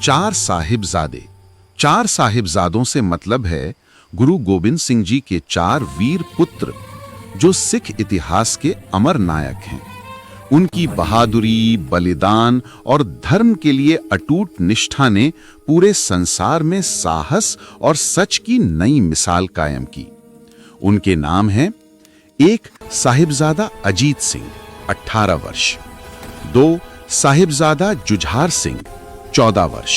चार साहिबजादे। चार साहिबजादों से मतलब है गुरु गोबिंद सिंह जी के चार वीर पुत्र, जो सिख इतिहास के अमर नायक हैं। उनकी बहादुरी, बलिदान और धर्म के लिए अटूट निष्ठा ने पूरे संसार में साहस और सच की नई मिसाल कायम की। उनके नाम हैं: एक साहिबजादा अजीत सिंह 18 वर्ष, 2 साहिबजादा जुझार सिंह 14 वर्ष,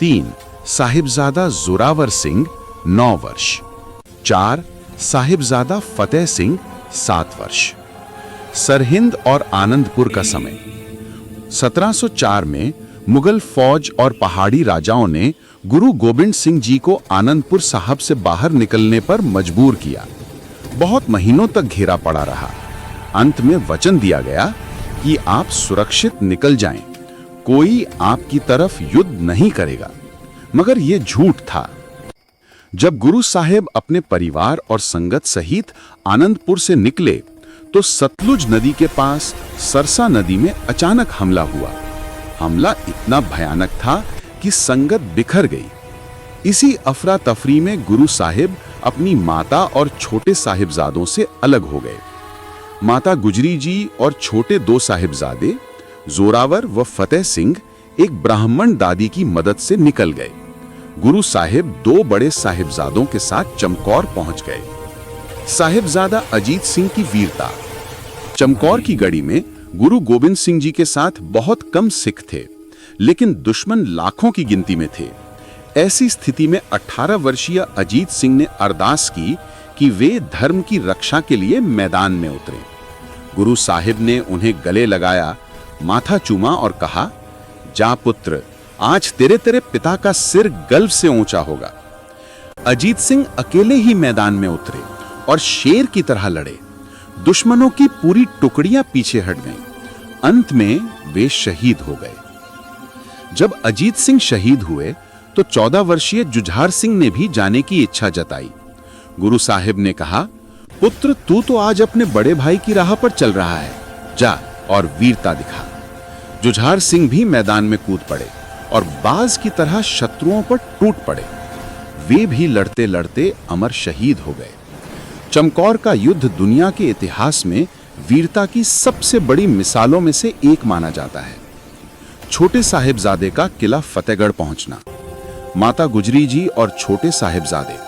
3 साहिबजादा जोरावर सिंह 9 वर्ष, 4 साहिबजादा फतेह सिंह 7 वर्ष। सरहिंद और आनंदपुर का समय 1704 में मुगल फौज और पहाड़ी राजाओं ने गुरु गोबिंद सिंह जी को आनंदपुर साहब से बाहर निकलने पर मजबूर किया। बहुत महीनों तक घेरा पड़ा रहा। अंत में वचन दिया गया कि आप सुरक्षित निकल जाएं, कोई आपकी तरफ युद्ध नहीं करेगा। मगर यह झूठ था। जब गुरु साहेब अपने परिवार और संगत सहित आनंदपुर से निकले तो सतलुज नदी के पास सरसा नदी में अचानक हमला हुआ। हमला इतना भयानक था कि संगत बिखर गई। इसी अफरा तफरी में गुरु साहिब अपनी माता और छोटे साहिबजादों से अलग हो गए। माता गुजरी जी और छोटे 2 साहिबजादे जोरावर व फतेह सिंह एक ब्राह्मण दादी की मदद से निकल गए। गुरु साहिब 2 बड़े साहिबजादों के साथ चमकौर पहुंच गए। साहिबजादा अजीत सिंह की वीरता। चमकौर की गढ़ी में गुरु गोबिंद सिंह जी के साथ बहुत कम सिख थे, लेकिन दुश्मन लाखों की गिनती में थे। ऐसी स्थिति में 18 वर्षीय अजीत सिंह ने अरदास की कि वे धर्म की रक्षा के लिए मैदान में उतरे। गुरु साहिब ने उन्हें गले लगाया, माथा चूमा और कहा, जा पुत्र, आज तेरे पिता का सिर गल्फ से ऊंचा होगा। अजीत सिंह अकेले ही मैदान में उतरे और शेर की तरह लड़े। दुश्मनों की पूरी टुकड़ियां पीछे हट गईं। अंत में वे शहीद हो गए। जब अजीत सिंह शहीद हुए तो 14 वर्षीय जुझार सिंह ने भी जाने की इच्छा जताई। गुरु साहिब ने कहा, पुत्र, तू तो आज अपने बड़े भाई की राह पर चल रहा है, जा और वीरता दिखा। जुझार सिंह भी मैदान में कूद पड़े और बाज की तरह शत्रुओं पर टूट पड़े। वे भी लड़ते लड़ते अमर शहीद हो गए। चमकौर का युद्ध दुनिया के इतिहास में वीरता की सबसे बड़ी मिसालों में से एक माना जाता है। छोटे साहिबजादे का किला फतेहगढ़ पहुंचना। माता गुजरी जी और छोटे साहिबजादे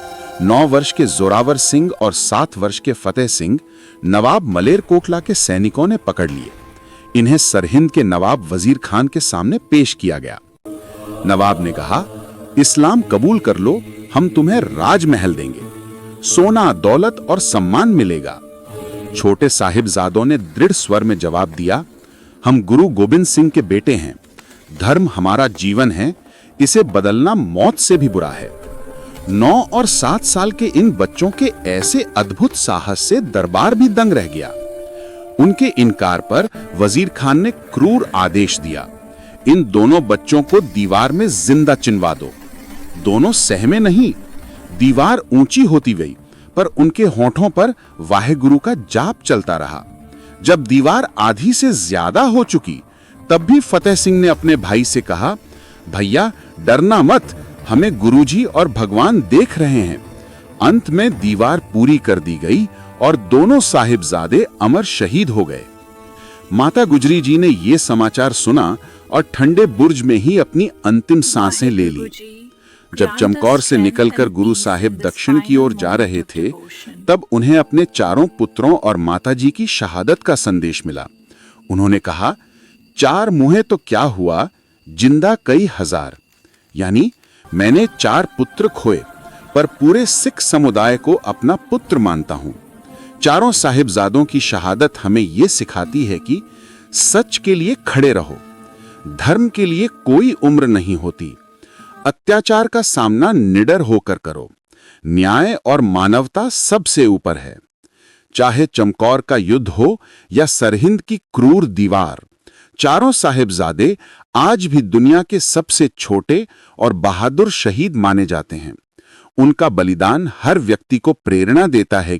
9 वर्ष के जोरावर सिंह और 7 वर्ष के फतेह सिंह नवाब मलेरकोटला के सैनिकों ने पकड़ लिए। इन्हें सरहिंद के नवाब वजीर खान के सामने पेश किया गया। नवाब ने कहा, इस्लाम कबूल कर लो, हम तुम्हें राजमहल देंगे, सोना, दौलत और सम्मान मिलेगा। छोटे साहिबजादों ने दृढ़ स्वर में जवाब दिया, हम गुरु गोबिंद सिंह के बेटे हैं, धर्म हमारा जीवन है, इसे बदलना मौत से भी बुरा है। 9 और 7 साल के इन बच्चों के ऐसे अद्भुत साहस से दरबार भी दंग रह गया। उनके इनकार पर वजीर खान ने क्रूर आदेश दिया, इन दोनों बच्चों को दीवार में जिंदा चिनवा दो। दोनों सहमे नहीं। दीवार ऊंची होती गई, पर उनके होठों पर वाहेगुरु का जाप चलता रहा। जब दीवार आधी से ज्यादा हो चुकी, तब भी फतेह सिंह ने अपने भाई से कहा, भैया डरना मत, हमें गुरुजी और भगवान देख रहे हैं। अंत में दीवार पूरी कर दी गई और दोनों साहिबजादे अमर शहीद हो गए। माता गुजरी जी ने यह समाचार सुना और ठंडे बुर्ज में ही अपनी अंतिम सांसें ले ली। जब चमकौर से निकलकर गुरु साहिब दक्षिण की ओर जा रहे थे, तब उन्हें अपने चारों पुत्रों और माताजी की शहादत का संदेश मिला। उन्होंने कहा, 4 मुँहे तो क्या हुआ, जिंदा कई हजार। यानी मैंने 4 पुत्र खोए, पर पूरे सिख समुदाय को अपना पुत्र मानता हूं। चारों साहिबजादों की शहादत हमें यह सिखाती है कि सच के लिए खड़े रहो, धर्म के लिए कोई उम्र नहीं होती, अत्याचार का सामना निडर होकर करो, न्याय और मानवता सबसे ऊपर है। चाहे चमकौर का युद्ध हो या सरहिंद की क्रूर दीवार, चारों साहिबजादे आज भी दुनिया के सबसे छोटे और बहादुर शहीद माने जाते हैं। उनका बलिदान हर व्यक्ति को प्रेरणा देता है